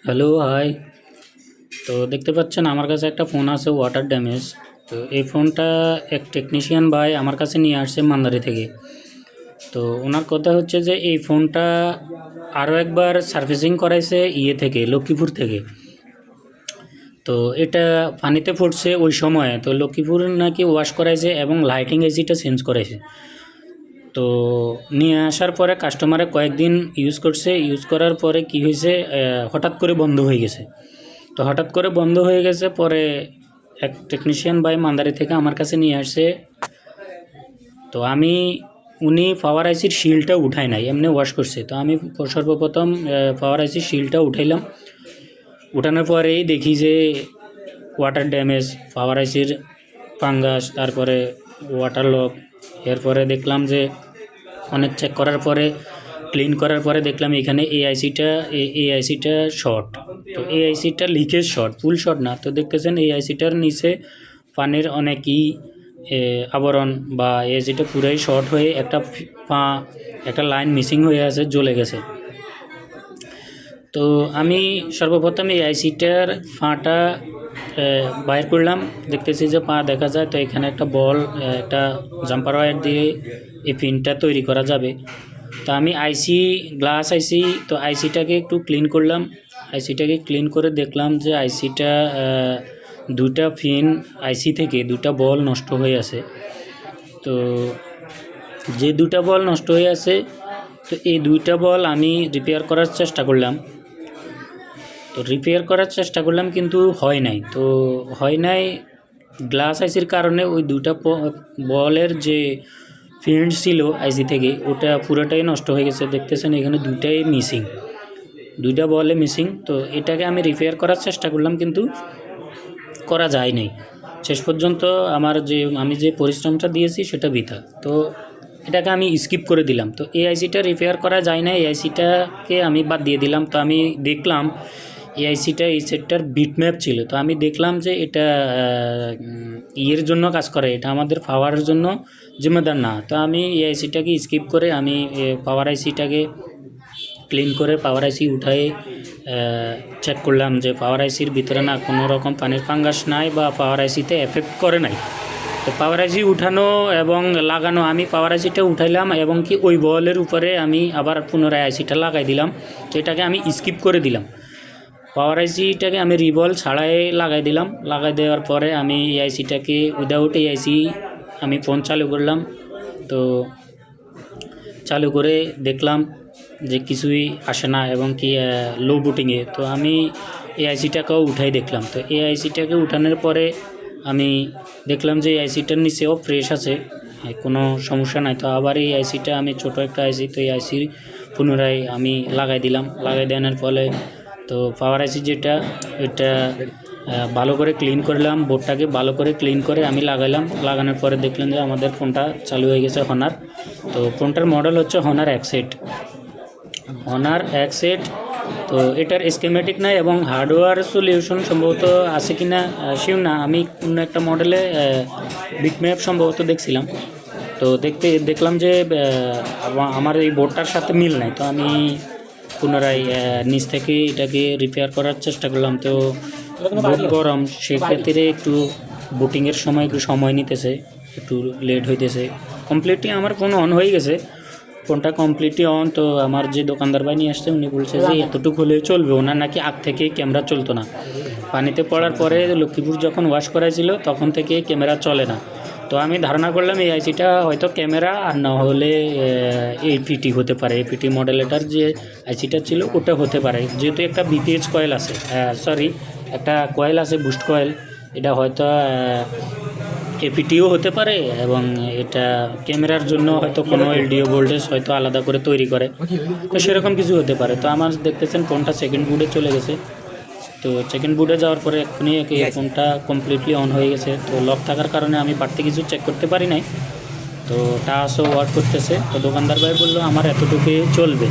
Hello, high. তো দেখতে পাচ্ছেন আমার কাছে একটা ফোন আছে ওয়াটার ড্যামেজ। তো এই ফোনটা এক টেকনিশিয়ান ভাই আমার কাছে নিয়ে আসছে মান্দারি থেকে। তো ওনার কথা হচ্ছে যে এই ফোনটা আরও একবার সার্ভিসিং করাইছে থেকে লক্ষ্মীপুর থেকে। তো এটা পানিতে পড়ছে ওই সময়ে, তো লক্ষ্মীপুর নাকি ওয়াশ করাইছে এবং লাইটিং এসিটা চেঞ্জ করাইছে। তো নিয়ে আসার পরে কাস্টমারে কয়েকদিন ইউজ করার পরে কি হয়েছে, হঠাৎ করে বন্ধ হয়ে গেছে। তো হঠাৎ করে বন্ধ হয়ে গেছে, পরে এক টেকনিশিয়ান ভাই মান্দারি থেকে আমার কাছে নিয়ে আসছে। তো উনি পাওয়ার আইসির শিলটা উঠায় নাই, এমনি ওয়াশ করছে। তো আমি সর্বপ্রথম পাওয়ার আইসির শিলটা উঠাইলাম। উঠানোর পরেই দেখি যে ওয়াটার ড্যামেজ, পাওয়ার আইসির ফাঙ্গাস, তারপরে ওয়াটার লক। এরপরে দেখলাম যে অনেক চেক করার পরে, ক্লিন করার পরে দেখলাম এখানে এআইসিটা শর্ট। তো এআইসিটা লিকেজ শর্ট, ফুল শর্ট না। তো দেখতেছেন এআইসিটার নিচে পানির অনেকই আবরণ, বা এআইসিটা পুরাই শর্ট হয়ে একটা লাইন মিসিং হয়ে আছে, জ্বলে গেছে। তো আমি সর্বপ্রথম এআইসিটার ফাটা বাইর করলাম, দেখতেছি যে পা দেখা যায়। তো এখানে একটা একটা জাম্পার ওয়্যার দিয়ে এই পিনটা তৈরি করা যাবে। তো আমি গ্লাস আইসি, তো আইসিটাকে একটু ক্লিন করলাম। আইসিটাকে ক্লিন করে দেখলাম যে আইসিটা দুইটা পিন আইসি থেকে দুটা বল নষ্ট হয়ে আছে। তো যে দুটা বল নষ্ট হয়ে আছে, তো এই দুইটা বল আমি রিপেয়ার করার চেষ্টা করলাম, কিন্তু হয় নাই। গ্লাস আইসির কারণে ওই দুইটা বলের যে ফিল্ড ছিল আইসি থেকে, ওটা পুরোটাই নষ্ট হয়ে গেছে। দেখতেছেন এখানে দুইটা বলে মিসিং। তো এটাকে আমি রিপেয়ার করার চেষ্টা করলাম, কিন্তু করা যায় নাই। শেষ পর্যন্ত আমি যে পরিশ্রমটা দিয়েছি সেটা বৃথা। তো এটাকে আমি স্কিপ করে দিলাম। তো এই আইসিটা রিপেয়ার করা যায় না, এই আইসিটাকে আমি বাদ দিয়ে দিলাম। তো আমি দেখলাম এই সেটটার বিটম্যাপ ছিল। তো আমি দেখলাম যে এটা ইয়ের জন্য কাজ করে, এটা আমাদের পাওয়ারের জন্য জিম্মেদার না। তো আমি এই আইসিটাকে স্কিপ করে আমি পাওয়ার আইসিটাকে ক্লিন করে পাওয়ার আইসি উঠায়ে চেক করলাম যে পাওয়ার আইসির ভিতরে না কোনো রকম পানির ফাঙ্গাস নাই, বা পাওয়ার আইসিতে এফেক্ট করে নাই। তো পাওয়ার আইসি উঠানো এবং লাগানো, আমি পাওয়ার আইসিটা উঠাইলাম এবং কি ওই বলের উপরে আমি আবার পুনরায় আইসিটা লাগাই দিলাম। তো এটাকে আমি স্কিপ করে দিলাম। পাওয়ার আইসিটাকে আমি রিবল ছাড়াই লাগাই দিলাম। লাগাই দেওয়ার পরে আমি এই আইসিটাকে উইদাউট এই আইসি আমি ফোন চালু করলাম। তো চালু করে দেখলাম যে কিছুই আসে না এবং কি লো বুটিংয়ে। তো আমি এই আইসিটাকেও উঠাই দেখলাম। তো এই আইসিটাকে উঠানোর পরে আমি দেখলাম যে এই আইসিটার নিচেও ফ্রেশ আছে, কোনো সমস্যা নাই। তো আবার এই আইসিটা আমি ছোটো একটা আইসি, তো এই আইসির পুনরায় আমি লাগাই দিলাম। লাগাই দেওয়ার ফলে তো পাওয়ার আইসি যেটা, এটা ভালো করে ক্লিন করলাম, বোর্ডটাকে ভালো করে ক্লিন করে আমি লাগানোর পরে দেখলাম যে আমাদের ফোনটা চালু হয়ে গেছে হনার। তো ফোনটার মডেল হচ্ছে হনার এক্স8। তো এটার স্কিমেটিক নাই এবং হার্ডওয়্যার সলিউশন সম্ভবত আছে কি না শিওর না। আমি কোনো একটা মডেলে বিটম্যাপ সম্ভবত দেখছিলাম। তো দেখলাম যে আমার এই বোর্ডটার সাথে মিল নাই। তো আমি পুনরায় নিচ থেকে এটাকে রিপেয়ার করার চেষ্টা করলাম। তো বোর্ড গরম, সেক্ষেত্রে একটু বুটিংয়ের সময় একটু সময় নিতেছে, একটু লেট হইতেছে। কমপ্লিটলি আমার ফোন অন হয়ে গেছে, ফোনটা কমপ্লিটলি অন। তো আমার যে দোকানদার ভাই নিয়ে আসছে, উনি বলছে যে এতটুকু হলে চলবে। ওনার নাকি আগ থেকে ক্যামেরা চলতো না, পানিতে পড়ার পরে লক্ষ্মীপুর যখন ওয়াশ করাইছিল তখন থেকে ক্যামেরা চলে না। তো আমি ধারণা করলাম এই আইসিটা হয়তো ক্যামেরা, আর না হলে এপিটি হতে পারে। এপিটি মডেলটার যে আইসিটা ছিল ওটা হতে পারে, যেহেতু একটা বিপিএইচ কয়েল আছে, একটা কয়েল আছে, বুস্ট কয়েল। এটা হয়তো এপিটিও হতে পারে, এবং এটা ক্যামেরার জন্য হয়তো কোনো এলডিও ভোল্টেজ হয়তো আলাদা করে তৈরি করে, তো সেরকম কিছু হতে পারে। তো আমার দেখতেছেন ফোনটা সেকেন্ড বুটে চলে গেছে। তো সেকেন্ড বুটে যাওয়ার পরে এক্ষুনি ফোনটা কমপ্লিটলি অন হয়ে গেছে। তো লক থাকার কারণে আমি বাড়তি কিছু চেক করতে পারি নাই। তো টাচও ওয়ার্ক করতেছে। তো দোকানদার ভাই বললো আমার এতটুকুই চলবে।